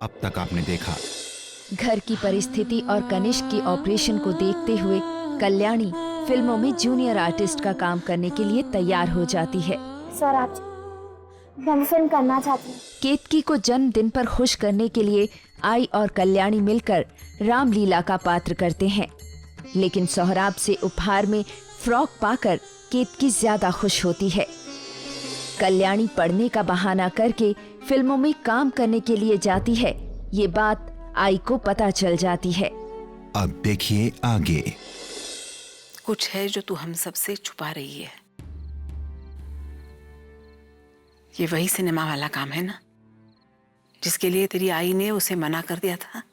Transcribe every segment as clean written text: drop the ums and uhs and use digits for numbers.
अब तक आपने देखा। घर की परिस्थिति और कनिष्क की ऑपरेशन को देखते हुए कल्याणी फिल्मों में जूनियर आर्टिस्ट का काम करने के लिए तैयार हो जाती है। सर आप मैं फिल्म करना चाहती हूँ। केतकी को जन्मदिन पर खुश करने के लिए आई और कल्याणी मिलकर रामलीला का पात्र करते हैं, लेकिन सोहराब से उपहार में फ्रॉक पाकर केतकी ज्यादा खुश होती है। कल्याणी पढ़ने का बहाना करके फिल्मों में काम करने के लिए जाती है। ये बात आई को पता चल जाती है। अब देखिए आगे। कुछ है जो तू हम सबसे छुपा रही है। ये वही सिनेमा वाला काम है ना, जिसके लिए तेरी आई ने उसे मना कर दिया था।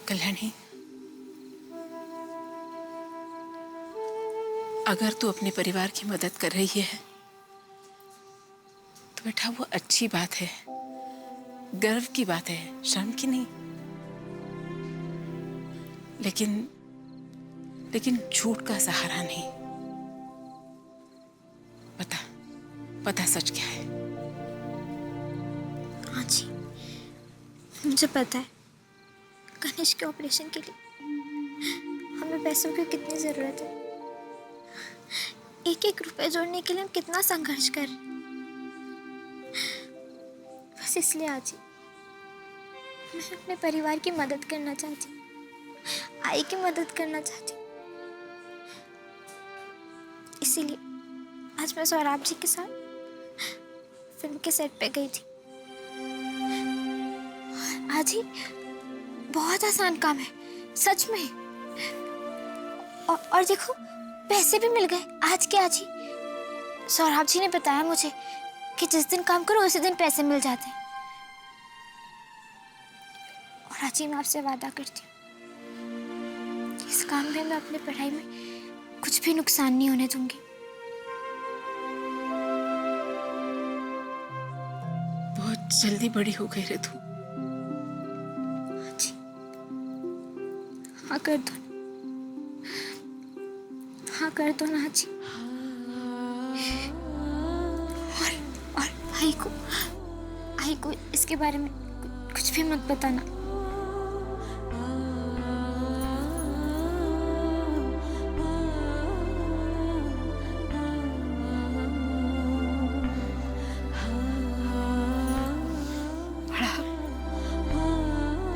कल्याणी, अगर तू अपने परिवार की मदद कर रही है तो बेटा वो अच्छी बात है, गर्व की बात है, शर्म की नहीं। लेकिन झूठ का सहारा नहीं। पता सच क्या है? हाँ जी, मुझे पता है कनिष्क के ऑपरेशन के लिए हमें पैसों की कितनी जरूरत है। एक एक रुपए जोड़ने के लिए हम कितना संघर्ष कर रहे हैं। बस इसलिए आज मैं अपने परिवार की मदद करना चाहती हूँ, आई की मदद करना चाहती हूँ। इसीलिए आज मैं सौराब जी के साथ फिल्म के सेट पे गई थी। आज ही बहुत आसान काम है, सच में। और देखो पैसे भी मिल गए आज के आज ही। सौराब जी ने बताया मुझे कि जिस दिन काम करो उसी दिन पैसे मिल जाते हैं। और आज ही मैं आपसे वादा करती हूँ इस काम में मैं अपनी पढ़ाई में कुछ भी नुकसान नहीं होने दूंगी। बहुत जल्दी बड़ी हो गई रे तू। हाँ कर दो, हाँ कर दो ना जी। और आई को इसके बारे में कुछ भी मत बताना।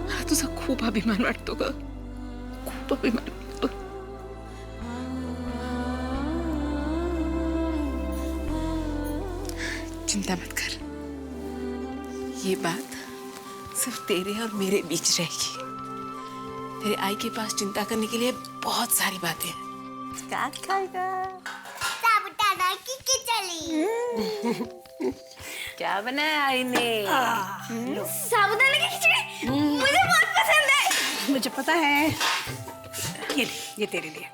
मला तुझा खूप अभिमान वाटतो ग, खूप अभिमान वाटतो। चिंता मत कर, ये बात सिर्फ तेरे और मेरे बीच रहेगी। तेरे आई के पास चिंता करने के लिए बहुत सारी बातें हैं। क्या खाएगा? साबुदाना की खिचड़ी। क्या बनाया आई ने? साबुदाना की खिचड़ी मुझे बहुत पसंद है। मुझे पता है। ये तेरे लिए।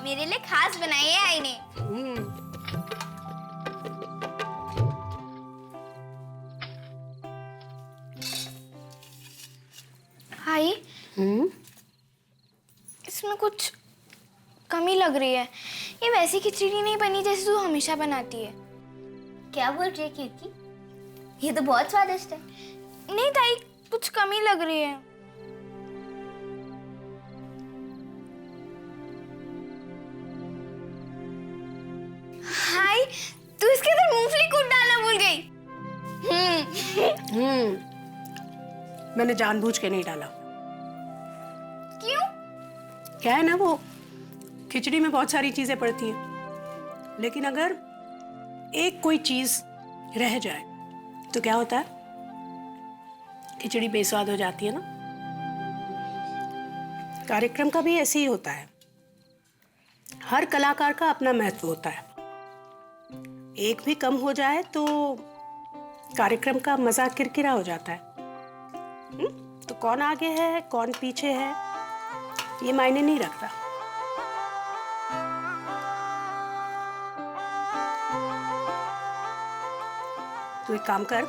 मेरे लिए खास बनाई है आई ने। आई, इसमें कुछ कमी लग रही है। ये वैसी खिचड़ी नहीं बनी जैसे तू हमेशा बनाती है। क्या बोल रही है कीर्ति? ये तो बहुत स्वादिष्ट है। नहीं ताई, कुछ कमी लग रही है। हाय, तू इसके अंदर मूंगफली कूट डालना भूल गई। मैंने जानबूझ के नहीं डाला। क्यों? क्या है ना, वो खिचड़ी में बहुत सारी चीजें पड़ती हैं, लेकिन अगर एक कोई चीज रह जाए तो क्या होता है? खिचड़ी बेस्वाद हो जाती है ना। कार्यक्रम का भी ऐसे ही होता है। हर कलाकार का अपना महत्व होता है। एक भी कम हो जाए तो कार्यक्रम का मजा किरकिरा हो जाता है। तो कौन आगे है कौन पीछे है ये मायने नहीं रखता। तो एक काम कर,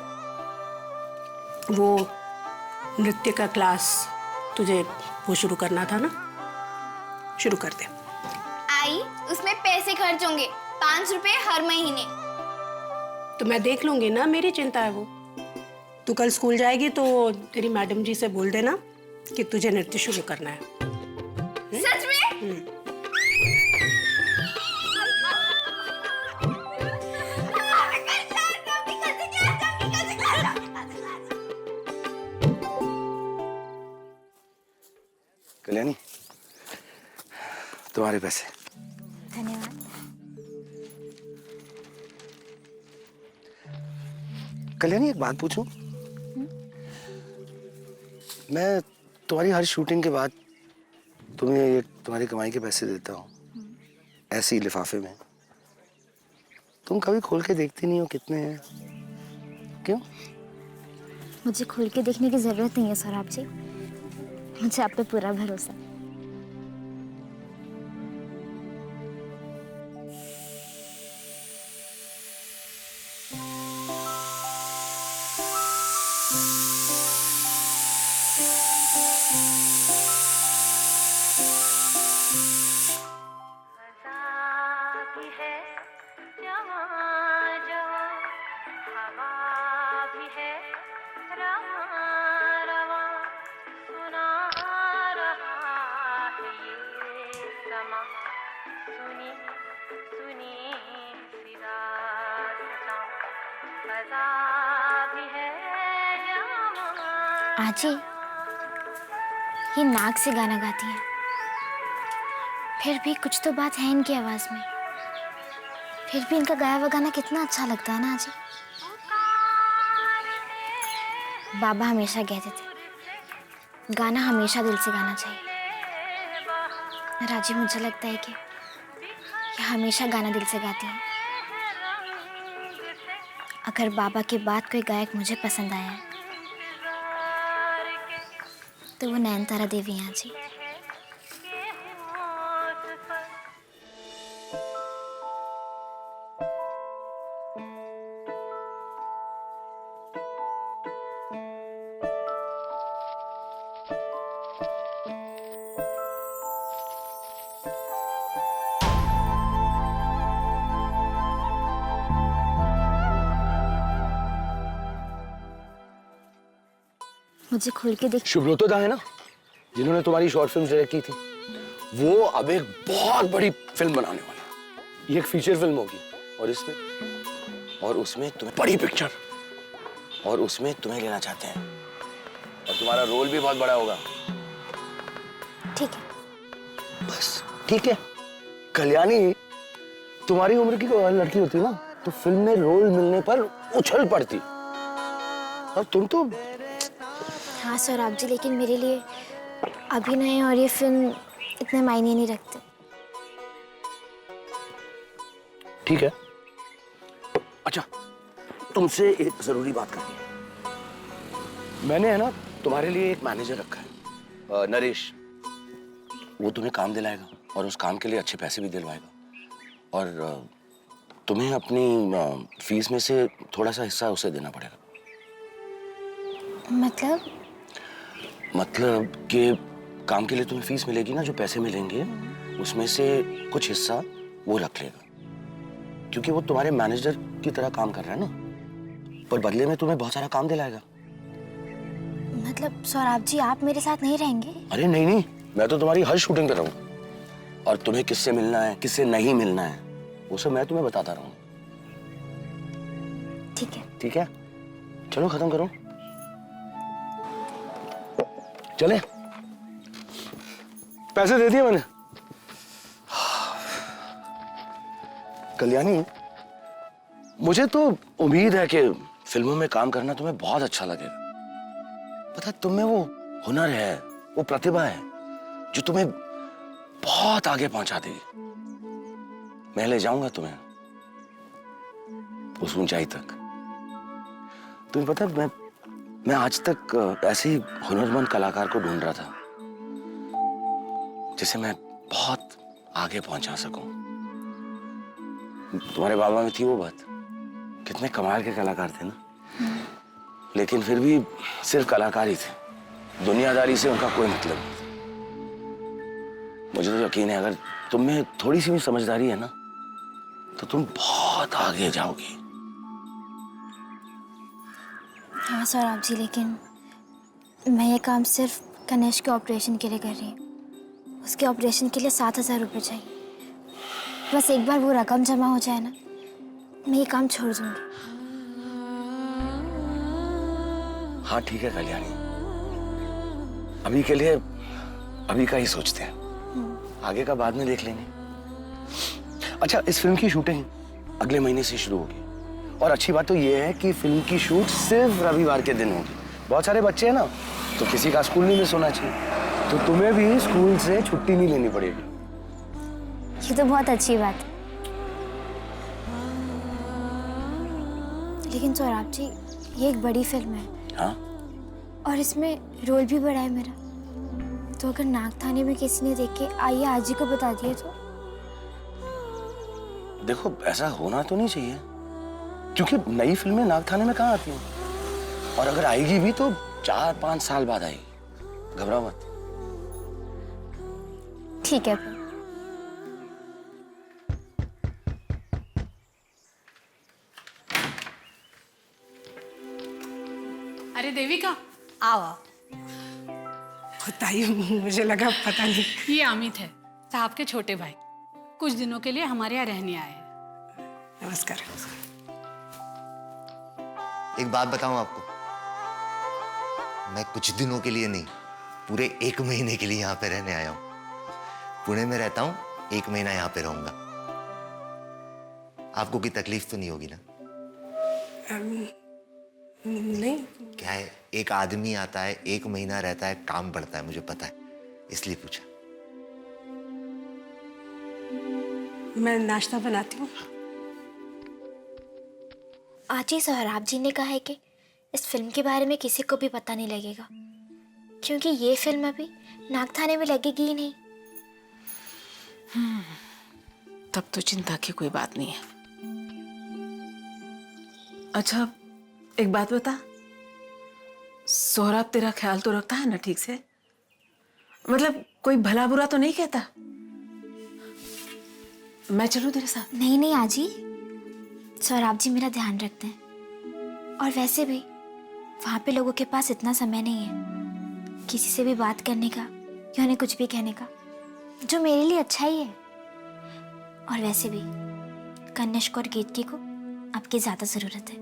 वो नृत्य का क्लास तुझे वो शुरू करना था ना, शुरू कर दे। आई, उसमें पैसे खर्च होंगे, 5 रुपए हर महीने। तो मैं देख लूंगी ना, मेरी चिंता है वो। तू कल स्कूल जाएगी तो तेरी मैडम जी से बोल देना कि तुझे नृत्य शुरू करना है। सच में? कल्याणी, तुम्हारे पैसे। धन्यवाद। कल्याणी, एक बात पूछूं? मैं तुम्हारी हर शूटिंग के बाद तुम्हें ये तुम्हारी कमाई के पैसे देता हूँ ऐसे ही लिफाफे में। तुम कभी खोल के देखती नहीं हो कितने हैं? क्यों? मुझे खोल के देखने की जरूरत नहीं है सौरभ जी, मुझे आप पे पूरा भरोसा है। आजी, ये नाक से गाना गाती हैं, फिर भी कुछ तो बात है इनकी आवाज में। फिर भी इनका गाया हुआ गाना कितना अच्छा लगता है ना आजी। बाबा हमेशा कहते थे गाना हमेशा दिल से गाना चाहिए। राजी, मुझे लगता है कि ये हमेशा गाना दिल से गाती हैं। अगर बाबा के बाद कोई गायक मुझे पसंद आया है तो वो नयनतारा देवी हैं जी। मुझे खोल के देख। शुभ्रोतो दा है ना, जिन्होंने तुम्हारी शॉर्ट फिल्म डायरेक्ट की थी, वो अब एक बहुत बड़ी फिल्म बनाने वाला है। ये एक फीचर फिल्म होगी और उसमें तुम्हें बड़ी पिक्चर और उसमें तुम्हें लेना चाहते हैं और तुम्हारा रोल भी बहुत बड़ा होगा। ठीक है। बस ठीक है। कल्याणी, तुम्हारी उम्र की कोई और लड़की होती ना तो फिल्म में रोल मिलने पर उछल पड़ती, और तुम तो। हाँ सौरभ जी, लेकिन मेरे लिए अभिनय और ये फिल्म इतने मायने नहीं रखते। ठीक है। अच्छा, तुमसे एक जरूरी बात करनी है। मैंने है ना तुम्हारे लिए एक मैनेजर रखा है, नरेश। वो तुम्हें काम दिलाएगा और उस काम के लिए अच्छे पैसे भी दिलवाएगा, और तुम्हें अपनी फीस में से थोड़ा सा हिस्सा उसे देना पड़ेगा। मतलब कि काम के लिए तुम्हें फीस मिलेगी ना, जो पैसे मिलेंगे उसमें से कुछ हिस्सा वो रख लेगा, क्योंकि वो तुम्हारे मैनेजर की तरह काम कर रहा है ना, पर बदले में तुम्हें बहुत सारा काम दिलाएगा। मतलब सौरभ जी, आप मेरे साथ नहीं रहेंगे? अरे नहीं नहीं, मैं तो तुम्हारी हर शूटिंग पे रहूंगा, और तुम्हें किससे मिलना है किससे नहीं मिलना है वो सब मैं तुम्हें बताता रहूंगा। ठीक है। ठीक है, चलो खत्म करो, चले। पैसे दे दिए मैंने। कल्याणी, मुझे तो उम्मीद है कि फिल्मों में काम करना तुम्हें बहुत अच्छा लगेगा। पता है, तुम में वो हुनर है, वो प्रतिभा है जो तुम्हें बहुत आगे पहुंचा देगी। मैं ले जाऊंगा तुम्हें उस ऊंचाई तक। तुम्हें पता है, मैं आज तक ऐसे ही हुनरमंद कलाकार को ढूंढ रहा था जिसे मैं बहुत आगे पहुंचा सकूं। तुम्हारे बाबा में थी वो बात, कितने कमाल के कलाकार थे ना, लेकिन फिर भी सिर्फ कलाकार ही थे, दुनियादारी से उनका कोई मतलब नहीं था। मुझे तो यकीन है अगर तुम में थोड़ी सी भी समझदारी है ना तो तुम बहुत आगे जाओगी। हाँ सौरभ जी, लेकिन मैं ये काम सिर्फ कनेश के ऑपरेशन के लिए कर रही हूँ। उसके ऑपरेशन के लिए 7,000 रुपये चाहिए। बस एक बार वो रकम जमा हो जाए ना, मैं ये काम छोड़ दूंगी। हाँ ठीक है कल्याणी, अभी के लिए अभी का ही सोचते हैं, आगे का बाद में देख लेंगे। अच्छा, इस फिल्म की शूटिंग अगले महीने से शुरू होगी और अच्छी बात तो ये है कि फिल्म की शूट सिर्फ रविवार के दिन होगी। बहुत सारे बच्चे हैं ना, तो किसी का स्कूल नहीं मिस होना चाहिए, तो तुम्हें भी स्कूल से छुट्टी नहीं लेनी पड़ेगी। ये तो बहुत अच्छी बात है। लेकिन सौरभ जी, ये एक बड़ी फिल्म है। हाँ? और इसमें रोल भी बड़ा है मेरा। तो अगर नागथाने में किसी ने देख के आइए आज ही को बता दिया तो? देखो, ऐसा होना तो नहीं चाहिए, क्योंकि नई फिल्में नागथाने में कहाँ आती हैं, और अगर आएगी भी तो 4-5 साल बाद आएगी। घबराओ मत। ठीक है फिर। अरे देविका, आओ। ताई, मुझे लगा पता नहीं। ये अमित है, साहब के छोटे भाई। कुछ दिनों के लिए हमारे यहाँ रहने आए हैं। नमस्कार। एक बात बताऊं आपको, मैं कुछ दिनों के लिए नहीं, पूरे 1 महीने के लिए यहाँ पे रहने आया हूँ। पुणे में रहता हूँ, 1 महीना यहाँ पे रहूंगा। आपको कोई तकलीफ तो नहीं होगी ना? नहीं। क्या है, एक आदमी आता है, 1 महीना रहता है, काम बढ़ता है, मुझे पता है, इसलिए पूछा। मैं नाश्ता बनाती हूँ। आज ही सोहराब जी ने कहा है कि इस फिल्म के बारे में किसी को भी पता नहीं लगेगा, क्योंकि ये फिल्म अभी नागथाने में लगेगी ही नहीं। तब तो चिंता की कोई बात नहीं है। अच्छा, एक बात बता, सोहराब तेरा ख्याल तो रखता है ना ठीक से? मतलब कोई भला बुरा तो नहीं कहता? मैं चलूं तेरे साथ? नहीं नहीं आजी, सोहराब जी मेरा ध्यान रखते हैं। और वैसे भी वहाँ पे लोगों के पास इतना समय नहीं है किसी से भी बात करने का या उन्हें कुछ भी कहने का, जो मेरे लिए अच्छा ही है। और वैसे भी कन्याश और केतकी को आपकी ज्यादा जरूरत है।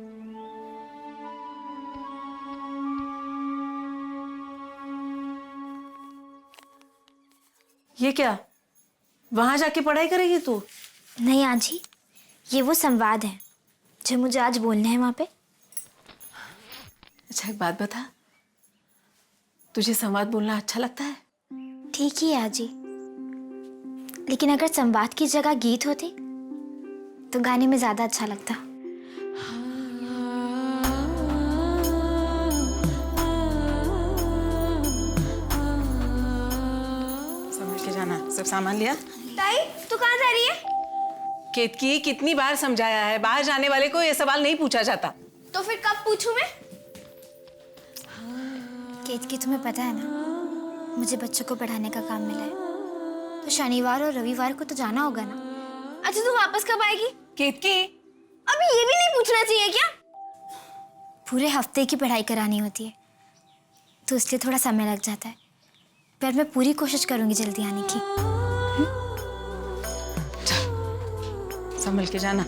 ये क्या, वहां जाके पढ़ाई करेगी तू? नहीं आजी, ये वो संवाद है जो मुझे आज बोलने हैं वहां पे। अच्छा, एक बात बता, तुझे संवाद बोलना अच्छा लगता है? ठीक ही है आजी, लेकिन अगर संवाद की जगह गीत होते तो गाने में ज्यादा अच्छा लगता। समझ के जाना। सब सामान लिया? ताई, तू कहाँ जा रही है? केतकी, कितनी बार समझाया है, बाहर जाने वाले को ये सवाल नहीं पूछा जाता। तो फिर कब पूछूं मैं? केतकी, तुम्हें पता है ना, मुझे बच्चों को पढ़ाने का काम मिला है, तो शनिवार और रविवार को तो जाना होगा ना। अच्छा, तू वापस कब आएगी? केतकी, अभी ये भी नहीं पूछना चाहिए क्या? पूरे हफ्ते की पढ़ाई करानी होती है, तो इसलिए थोड़ा समय लग जाता है, पर मैं पूरी कोशिश करूंगी जल्दी आने की। संभल के जाना।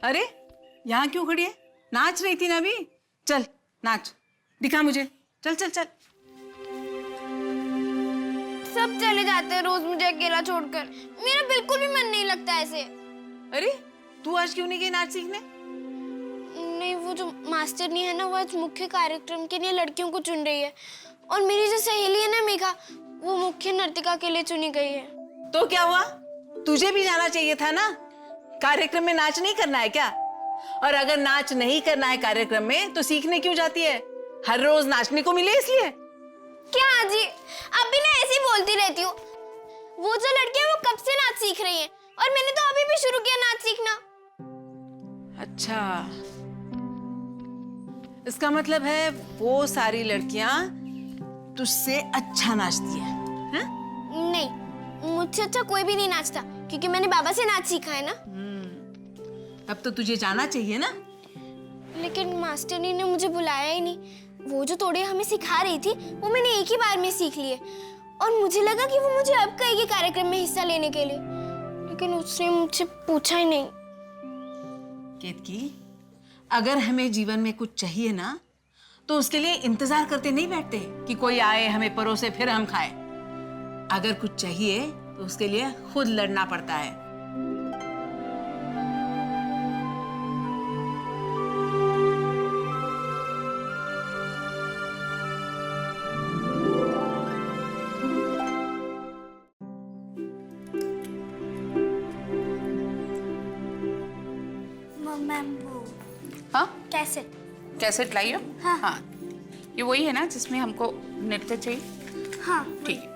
अरे, यहाँ क्यों खड़ी है? नाच रही थी ना अभी। चल नाच, दिखा मुझे। चल चल चल। सब चले जाते हैं रोज मुझे अकेला छोड़कर। मेरा बिल्कुल भी मन नहीं लगता ऐसे। अरे, तू आज क्यों नहीं गई नाच सीखने? नहीं, वो जो मास्टरनी है ना, वो आज मुख्य कार्यक्रम के लिए लड़कियों को चुन रही है और मेरी जो सहेली है ना मेघा, वो मुख्य नर्तिका के लिए चुनी गई है। तो क्या हुआ, तुझे भी जाना चाहिए था ना। कार्यक्रम में नाच नहीं करना है क्या? और अगर नाच नहीं करना है कार्यक्रम में तो सीखने क्यों जाती है? हर रोज नाचने को मिले इसलिए। क्या आजी, अब भी ना ऐसे ही बोलती रहती हूँ। वो जो लड़कियां वो कब से नाच सीख रही हैं और मैंने तो अभी भी शुरू किया नाच सीखना। अच्छा, इसका मतलब है वो सारी लड़कियां तुझसे अच्छा नाचती है, हैं? नहीं, मुझसे अच्छा कोई भी नहीं नाचता क्योंकि मैंने बाबा से नाच सीखा है ना। अब तो तुझे जाना चाहिए ना। लेकिन मास्टरनी ने मुझे बुलाया ही नहीं। वो जो तोड़े हमें सिखा रही थी वो मैंने एक ही बार में सीख लिए और मुझे लगा कि वो मुझे अब कहेगी कार्यक्रम में हिस्सा लेने के लिए, लेकिन उसने मुझसे पूछा ही नहीं। केतकी, अगर हमें जीवन में कुछ चाहिए ना तो उसके लिए इंतजार करते नहीं बैठते कि कोई आए हमें परोसे फिर हम खाएं। अगर कुछ चाहिए तो उसके लिए खुद लड़ना पड़ता है। मैम वो हाँ, कैसे? कैसेट लाई हो? हाँ। ये वही है ना जिसमें हमको नृत्य चाहिए? हाँ। ठीक है।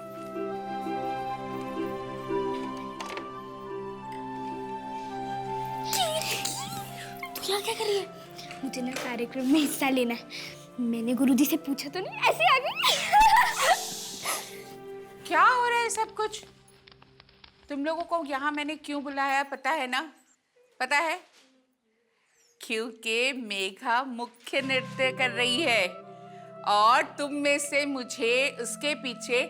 तू यहाँ क्या कर रही है? मुझे ना कार्यक्रम में हिस्सा लेना है। मैंने गुरुजी से पूछा तो नहीं, ऐसे आ गई। क्या हो रहा है सब कुछ? तुम लोगों को यहाँ मैंने क्यों बुलाया पता है ना? पता है? क्योंकि मेघा मुख्य नृत्य कर रही है और तुम में से मुझे उसके पीछे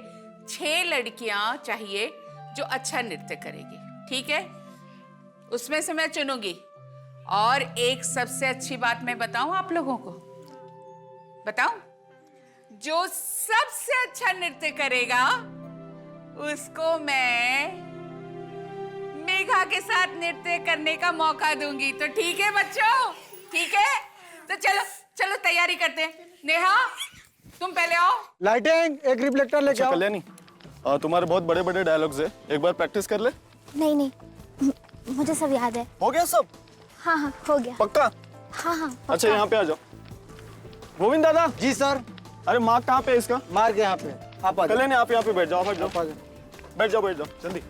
6 लड़कियां चाहिए जो अच्छा नृत्य करेगी, ठीक है? उसमें से मैं चुनूंगी। और एक सबसे अच्छी बात मैं बताऊं आप लोगों को, बताऊं? जो सबसे अच्छा नृत्य करेगा उसको मैं मेघा के साथ नृत्य करने का मौका दूंगी। तो ठीक है बच्चों, ठीक है? तो चलो चलो तैयारी करते हैं। नेहा, तुम पहले आओ। लाइटिंग, एक रिफ्लेक्टर लेके आओ। कल्याणी, तुम्हारे बहुत बड़े बड़े डायलॉग्स है, एक बार प्रैक्टिस कर ले। नहीं नहीं, मुझे सब याद है। हो गया सब? हाँ हाँ हो गया। पक्का? हाँ हाँ पक्का। अच्छा यहाँ पे आ जाओ। गोविंद दादा। जी सर। अरे मार्क कहाँ पे है इसका? मार्क यहाँ पे। आप आ जाओ। कल्याणी आप यहाँ पे बैठ जाओ, बैठ जाओ, बैठ जाओ, बैठ जाओ जल्दी।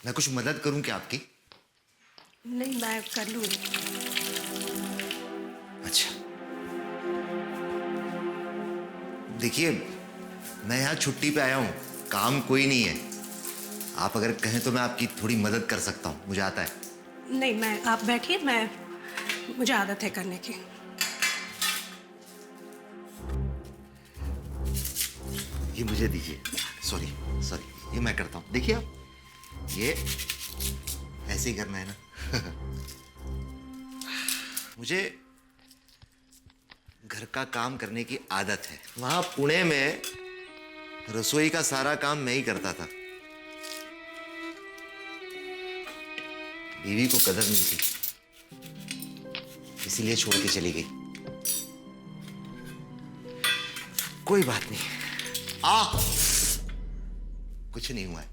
मैं कुछ मदद करूं क्या आपकी? नहीं, मैं कर लूंगी। अच्छा, देखिए मैं यहाँ छुट्टी पे आया हूँ, काम कोई नहीं है। आप अगर कहें तो मैं आपकी थोड़ी मदद कर सकता हूँ, मुझे आता है। नहीं, मैं आप बैठिए, मुझे आदत है करने की। ये मुझे दीजिए। सॉरी सॉरी, ये मैं करता हूँ। देखिए आप, ये ऐसे ही करना है ना। मुझे घर का काम करने की आदत है। वहां पुणे में रसोई का सारा काम मैं ही करता था। बीवी को कदर नहीं थी, इसीलिए छोड़ के चली गई। कोई बात नहीं, कुछ नहीं हुआ है।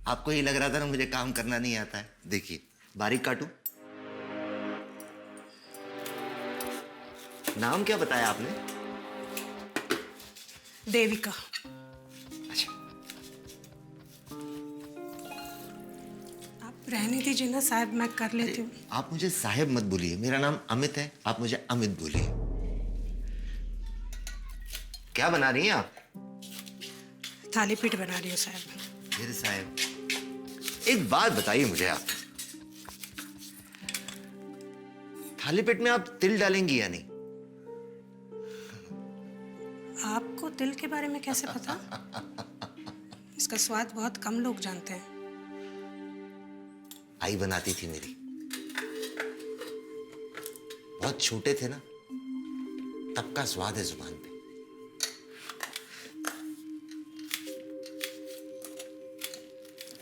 आपको ये लग रहा था ना मुझे काम करना नहीं आता है। देखिए, बारीक काटू। नाम क्या बताया आपने? देविका। अच्छा, आप रहने दीजिए ना साहब, मैं कर लेती हूँ। आप मुझे साहेब मत बोलिए, मेरा नाम अमित है, आप मुझे अमित बोलिए। क्या बना रही हैं आप? थाली पीठ बना रही हूँ साहब। फिर साहब, एक बात बताइए मुझे आप, थाली पीठ में आप तिल डालेंगी या नहीं? आपको तिल के बारे में कैसे पता? इसका स्वाद बहुत कम लोग जानते हैं। आई बनाती थी मेरी, बहुत छोटे थे ना, तब का स्वाद है जुबान पे।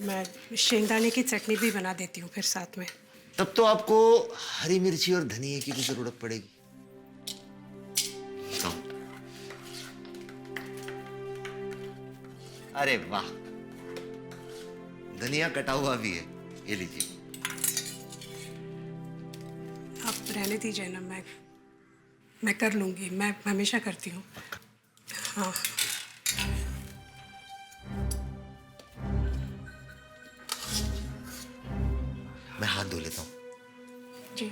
मैं शेंगदाने की चटनी भी बना देती हूँ फिर साथ में। तब तो आपको हरी मिर्ची और धनिया की भी जरूरत पड़ेगी। तो। अरे वाह, धनिया कटा हुआ भी है, ये लीजिए। आप रहने दीजिए ना, मैं कर लूंगी, मैं हमेशा करती हूँ। हाँ। मैं हाथ धो लेता हूँ। जी।